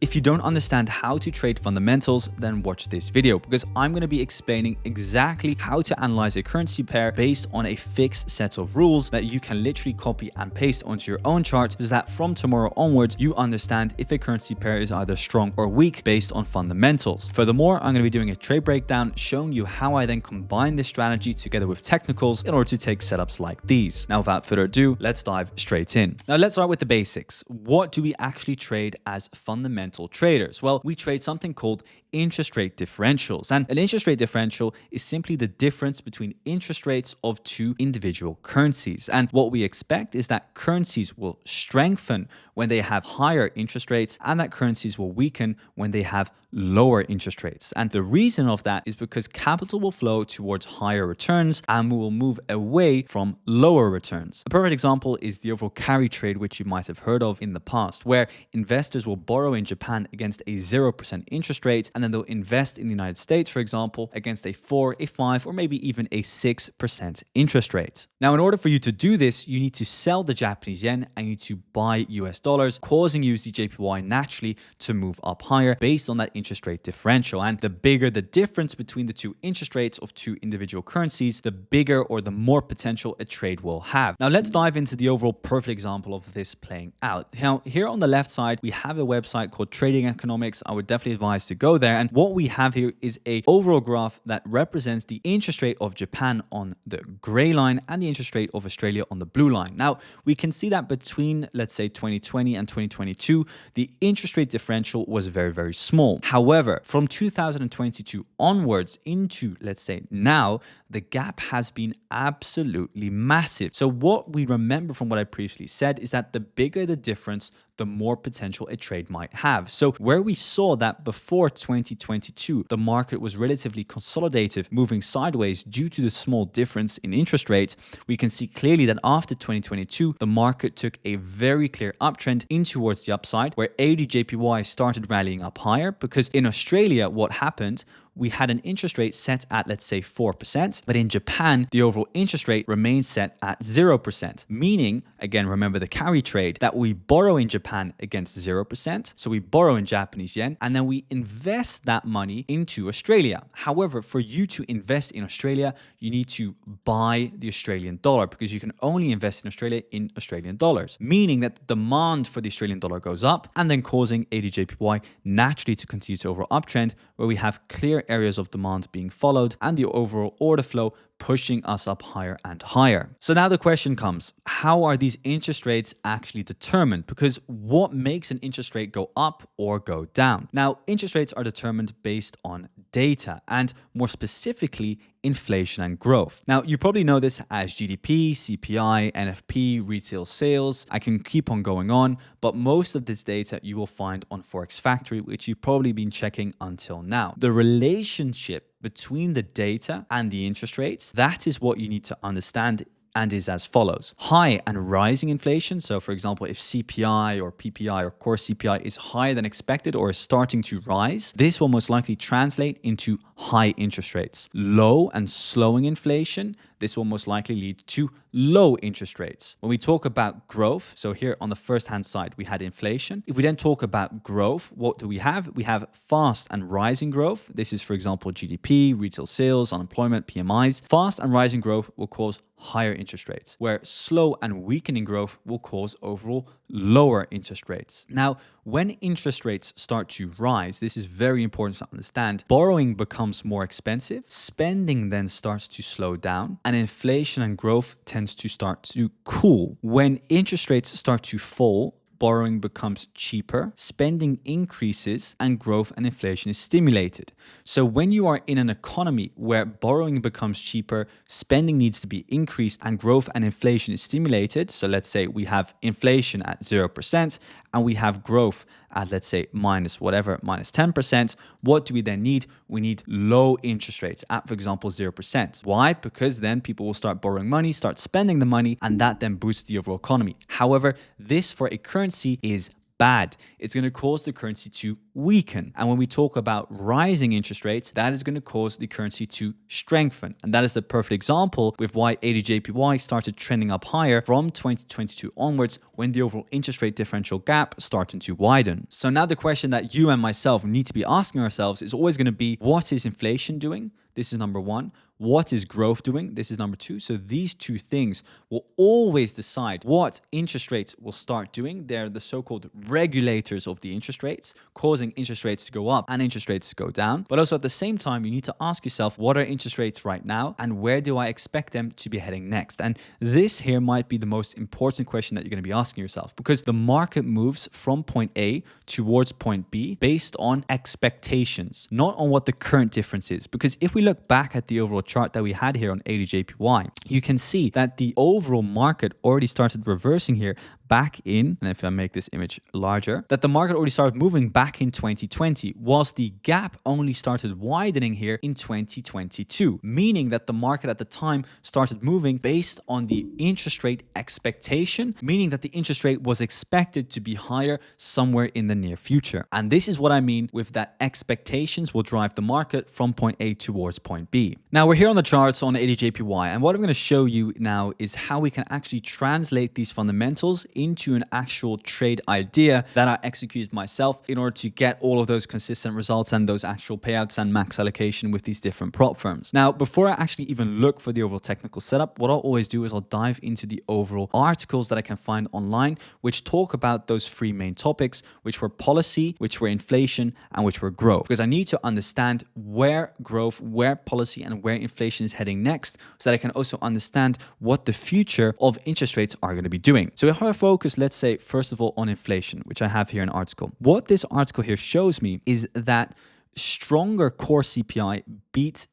If you don't understand how to trade fundamentals, then watch this video because I'm going to be explaining exactly how to analyze a currency pair based on a fixed set of rules that you can literally copy and paste onto your own chart so that from tomorrow onwards, you understand if a currency pair is either strong or weak based on fundamentals. Furthermore, I'm going to be doing a trade breakdown showing you how I then combine this strategy together with technicals in order to take setups like these. Now, without further ado, let's dive straight in. Now, let's start with the basics. What do we actually trade as fundamental traders? Well, we trade something called interest rate differentials. And an interest rate differential is simply the difference between interest rates of two individual currencies. And what we expect is that currencies will strengthen when they have higher interest rates and that currencies will weaken when they have lower interest rates. And the reason of that is because capital will flow towards higher returns and we will move away from lower returns. A perfect example is the overall carry trade, which you might have heard of in the past, where investors will borrow in Japan against a 0% interest rate, and then they'll invest in the United States, for example, against a 4, a 5, or maybe even a 6% interest rate. Now, in order for you to do this, you need to sell the Japanese yen and you need to buy US dollars, causing AUDJPY naturally to move up higher based on that interest rate differential. And the bigger the difference between the two interest rates of two individual currencies, the bigger or the more potential a trade will have. Now, let's dive into the overall perfect example of this playing out. Now, here on the left side, we have a website called Trading Economics. I would definitely advise to go there. And what we have here is a overall graph that represents the interest rate of Japan on the gray line and the interest rate of Australia on the blue line. Now, we can see that between, let's say, 2020 and 2022, the interest rate differential was very, very small. However, from 2022 onwards into, let's say, now, the gap has been absolutely massive. So what we remember from what I previously said is that the bigger the difference, the more potential a trade might have. So where we saw that before 2022, the market was relatively consolidative, moving sideways due to the small difference in interest rates, we can see clearly that after 2022, the market took a very clear uptrend in towards the upside, where AUDJPY started rallying up higher because in Australia, what happened, we had an interest rate set at, let's say, 4%, but in Japan, the overall interest rate remains set at 0%, meaning, again, remember the carry trade, that we borrow in Japan against 0%, so we borrow in Japanese yen, and then we invest that money into Australia. However, for you to invest in Australia, you need to buy the Australian dollar because you can only invest in Australia in Australian dollars, meaning that the demand for the Australian dollar goes up and then causing AUDJPY naturally to continue to overall uptrend, where we have clear areas of demand being followed and the overall order flow pushing us up higher and higher. So now the question comes, how are these interest rates actually determined? Because what makes an interest rate go up or go down? Now, interest rates are determined based on data and more specifically, inflation and growth. Now, you probably know this as GDP, CPI, NFP, retail sales. I can keep on going on, but most of this data you will find on Forex Factory, which you've probably been checking until now. The relationship between the data and the interest rates, that is what you need to understand and is as follows. High and rising inflation. So for example, if CPI or PPI or core CPI is higher than expected or is starting to rise, this will most likely translate into high interest rates. Low and slowing inflation, this will most likely lead to low interest rates. When we talk about growth, so here on the first hand side, we had inflation. If we then talk about growth, what do we have? We have fast and rising growth. This is, for example, GDP, retail sales, unemployment, PMIs. Fast and rising growth will cause higher interest rates, where slow and weakening growth will cause overall lower interest rates. Now, when interest rates start to rise, this is very important to understand, borrowing becomes more expensive, spending then starts to slow down, and inflation and growth tends to start to cool. When interest rates start to fall, borrowing becomes cheaper, spending increases, and growth and inflation is stimulated. So when you are in an economy where borrowing becomes cheaper, spending needs to be increased, and growth and inflation is stimulated, so let's say we have inflation at 0% and we have growth at, let's say, minus 10%, what do we then need? We need low interest rates at, for example, 0%. Why? Because then people will start borrowing money, start spending the money, and that then boosts the overall economy. However, this for a currency is bad. It's going to cause the currency to weaken. And when we talk about rising interest rates, that is going to cause the currency to strengthen. And that is the perfect example with why AUDJPY started trending up higher from 2022 onwards, when the overall interest rate differential gap started to widen. So now the question that you and myself need to be asking ourselves is always going to be, what is inflation doing? This is number one. What is growth doing? This is number two. So these two things will always decide what interest rates will start doing. They're the so-called regulators of the interest rates, causing interest rates to go up and interest rates to go down. But also at the same time, you need to ask yourself, what are interest rates right now and where do I expect them to be heading next? And this here might be the most important question that you're going to be asking yourself, because the market moves from point A towards point B based on expectations, not on what the current difference is. Because if we look back at the overall chart that we had here on AUDJPY, you can see that the overall market already started reversing here back in, and if I make this image larger, that the market already started moving back in 2020, whilst the gap only started widening here in 2022, meaning that the market at the time started moving based on the interest rate expectation, meaning that the interest rate was expected to be higher somewhere in the near future. And this is what I mean with that expectations will drive the market from point A towards point B. Now we're here on the charts on AUDJPY, and what I'm going to show you now is how we can actually translate these fundamentals into an actual trade idea that I executed myself in order to get all of those consistent results and those actual payouts and max allocation with these different prop firms. Now, before I actually even look for the overall technical setup, what I'll always do is I'll dive into the overall articles that I can find online, which talk about those three main topics, which were policy, which were inflation, and which were growth. Because I need to understand where growth, where policy, and where inflation is heading next, so that I can also understand what the future of interest rates are going to be doing. So if I focus, let's say, first of all, on inflation, which I have here in an article. What this article here shows me is that stronger core CPI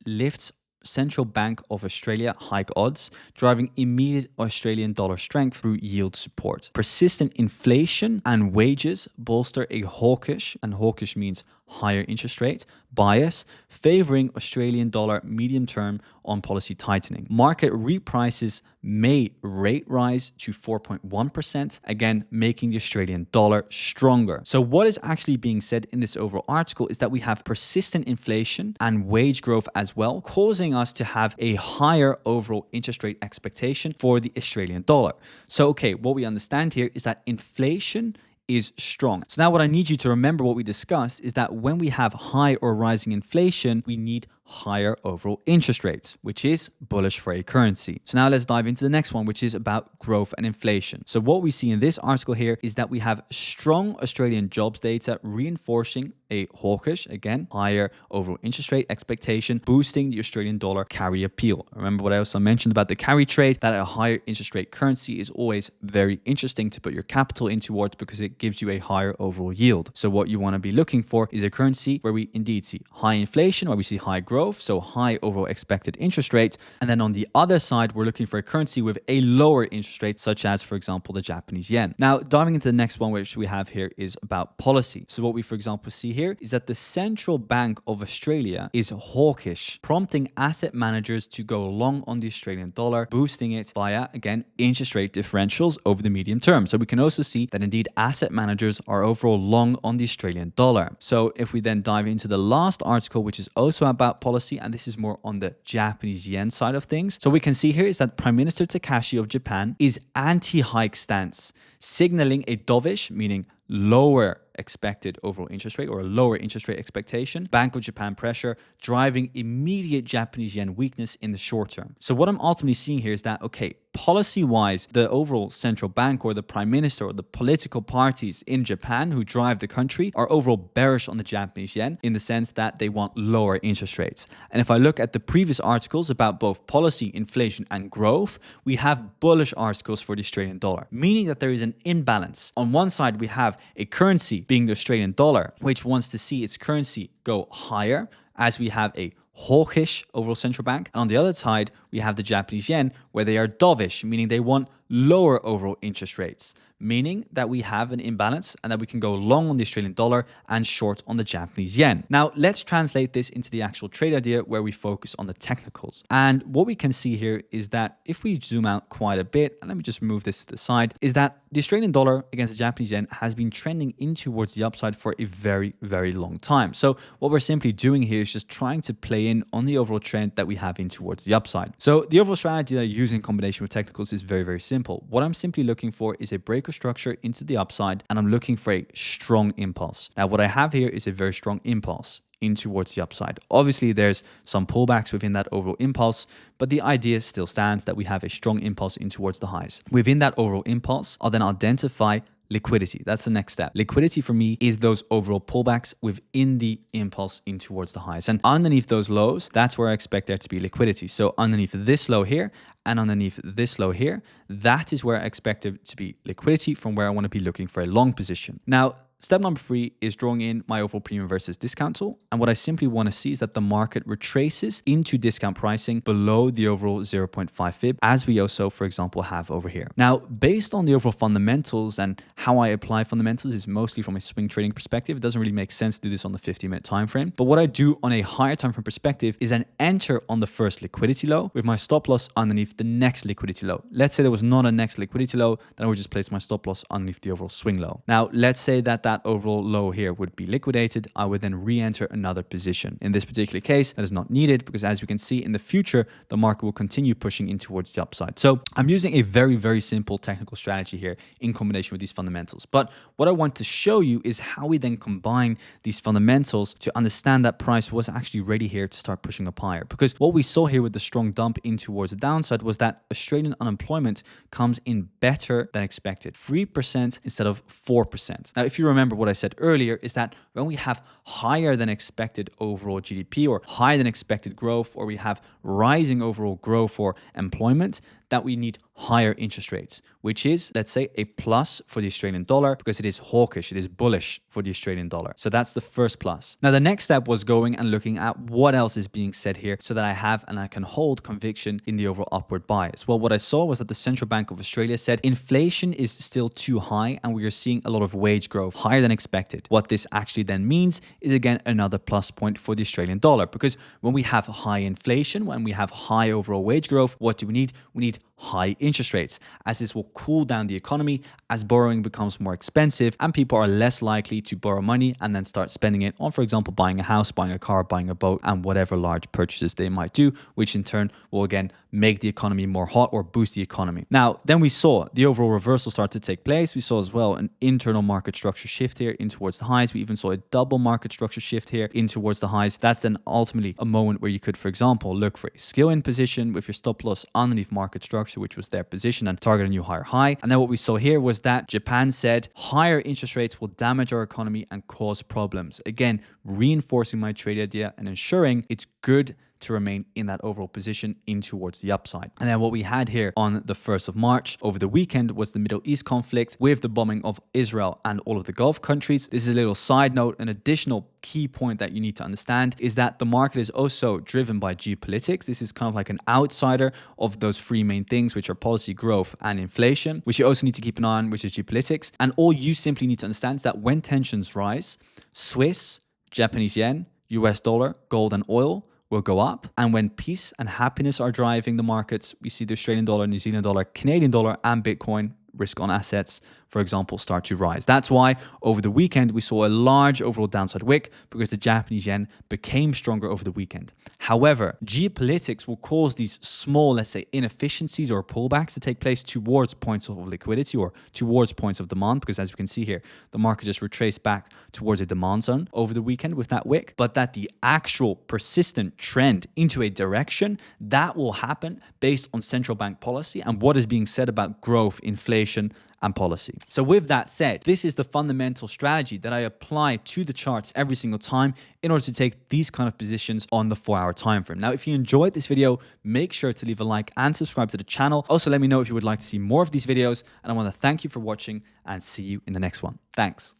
lifts Central Bank of Australia hike odds, driving immediate Australian dollar strength through yield support. Persistent inflation and wages bolster a hawkish, and hawkish means higher interest rate bias, favoring Australian dollar medium term on policy tightening. Market reprices May rate rise to 4.1%, again, making the Australian dollar stronger. So what is actually being said in this overall article is that we have persistent inflation and wage growth as well, causing us to have a higher overall interest rate expectation for the Australian dollar. So, okay, what we understand here is that inflation is strong. So now what I need you to remember, what we discussed, is that when we have high or rising inflation, we need higher overall interest rates, which is bullish for a currency. So now let's dive into the next one, which is about growth and inflation. So what we see in this article here is that we have strong Australian jobs data reinforcing a hawkish, again, higher overall interest rate expectation, boosting the Australian dollar carry appeal. Remember what I also mentioned about the carry trade, that a higher interest rate currency is always very interesting to put your capital in towards, because it gives you a higher overall yield. So what you want to be looking for is a currency where we indeed see high inflation, where we see high growth, so high overall expected interest rates. And then on the other side, we're looking for a currency with a lower interest rate, such as, for example, the Japanese yen. Now, diving into the next one, which we have here, is about policy. So what we, for example, see here is that the Central Bank of Australia is hawkish, prompting asset managers to go long on the Australian dollar, boosting it via, again, interest rate differentials over the medium term. So we can also see that indeed asset managers are overall long on the Australian dollar. So if we then dive into the last article, which is also about policy, and this is more on the Japanese yen side of things. So we can see here is that Prime Minister Takashi of Japan is anti-hike stance, signaling a dovish, meaning lower expected overall interest rate or a lower interest rate expectation, Bank of Japan pressure, driving immediate Japanese yen weakness in the short term. So what I'm ultimately seeing here is that, okay, policy-wise, the overall central bank or the prime minister or the political parties in Japan who drive the country are overall bearish on the Japanese yen in the sense that they want lower interest rates. And if I look at the previous articles about both policy, inflation, and growth, we have bullish articles for the Australian dollar, meaning that there is an imbalance. On one side, we have a currency being the Australian dollar, which wants to see its currency go higher, as we have a hawkish overall central bank. And on the other side, we have the Japanese yen, where they are dovish, meaning they want lower overall interest rates, meaning that we have an imbalance and that we can go long on the Australian dollar and short on the Japanese yen. Now, let's translate this into the actual trade idea where we focus on the technicals. And what we can see here is that if we zoom out quite a bit, and let me just move this to the side, is that the Australian dollar against the Japanese yen has been trending in towards the upside for a very, very long time. So what we're simply doing here is just trying to play in on the overall trend that we have in towards the upside. So the overall strategy that I use in combination with technicals is very, very simple. What I'm simply looking for is a break of structure into the upside, and I'm looking for a strong impulse. Now, what I have here is a very strong impulse in towards the upside. Obviously, there's some pullbacks within that overall impulse, but the idea still stands that we have a strong impulse in towards the highs. Within that overall impulse, I'll then identify liquidity. That's the next step. Liquidity for me is those overall pullbacks within the impulse in towards the highs. And underneath those lows, that's where I expect there to be liquidity. So underneath this low here and underneath this low here, that is where I expect it to be liquidity from where I want to be looking for a long position. Now, step number 3 is drawing in my overall premium versus discount tool. And what I simply want to see is that the market retraces into discount pricing below the overall 0.5 fib, as we also, for example, have over here. Now, based on the overall fundamentals and how I apply fundamentals is mostly from a swing trading perspective. It doesn't really make sense to do this on the 50-minute time frame. But what I do on a higher time frame perspective is then enter on the first liquidity low with my stop loss underneath the next liquidity low. Let's say there was not a next liquidity low, then I would just place my stop loss underneath the overall swing low. Now, let's say that overall low here would be liquidated. I would then re-enter another position. In this particular case, that is not needed because as we can see in the future, the market will continue pushing in towards the upside. So I'm using a very, very simple technical strategy here in combination with these fundamentals. But what I want to show you is how we then combine these fundamentals to understand that price was actually ready here to start pushing up higher. Because what we saw here with the strong dump in towards the downside was that Australian unemployment comes in better than expected, 3% instead of 4%. Now, if you remember what I said earlier, is that when we have higher than expected overall GDP or higher than expected growth, or we have rising overall growth or employment, that we need higher interest rates, which is, let's say, a plus for the Australian dollar because it is hawkish, it is bullish for the Australian dollar. So that's the first plus. Now, the next step was going and looking at what else is being said here so that I have and I can hold conviction in the overall upward bias. Well, what I saw was that the Central Bank of Australia said inflation is still too high and we are seeing a lot of wage growth higher than expected. What this actually then means is, again, another plus point for the Australian dollar, because when we have high inflation, when we have high overall wage growth, what do we need? We need high interest rates, as this will cool down the economy as borrowing becomes more expensive and people are less likely to borrow money and then start spending it on, for example, buying a house, buying a car, buying a boat, and whatever large purchases they might do, which in turn will again make the economy more hot or boost the economy. Now, then we saw the overall reversal start to take place. We saw as well an internal market structure shift here in towards the highs. We even saw a double market structure shift here in towards the highs. That's then ultimately a moment where you could, for example, look for a skill in position with your stop loss underneath market structure, which was their position, and target a new higher high. And then what we saw here was that Japan said higher interest rates will damage our economy and cause problems. Again, reinforcing my trade idea and ensuring it's good to remain in that overall position in towards the upside. And then what we had here on the 1st of March over the weekend was the Middle East conflict with the bombing of Israel and all of the Gulf countries. This is a little side note. An additional key point that you need to understand is that the market is also driven by geopolitics. This is kind of like an outsider of those three main things, which are policy, growth, and inflation, which you also need to keep an eye on, which is geopolitics. And all you simply need to understand is that when tensions rise, Swiss, Japanese yen, US dollar, gold, and oil will go up. And when peace and happiness are driving the markets, we see the Australian dollar, New Zealand dollar, Canadian dollar, and Bitcoin risk on assets, for example, start to rise. That's why over the weekend, we saw a large overall downside wick because the Japanese yen became stronger over the weekend. However, geopolitics will cause these small, let's say, inefficiencies or pullbacks to take place towards points of liquidity or towards points of demand, because as we can see here, the market just retraced back towards a demand zone over the weekend with that wick, but that the actual persistent trend into a direction, that will happen based on central bank policy and what is being said about growth, inflation, and policy. So with that said, this is the fundamental strategy that I apply to the charts every single time in order to take these kind of positions on the 4-hour time frame. Now, if you enjoyed this video, make sure to leave a like and subscribe to the channel. Also, let me know if you would like to see more of these videos, and I want to thank you for watching and see you in the next one. Thanks.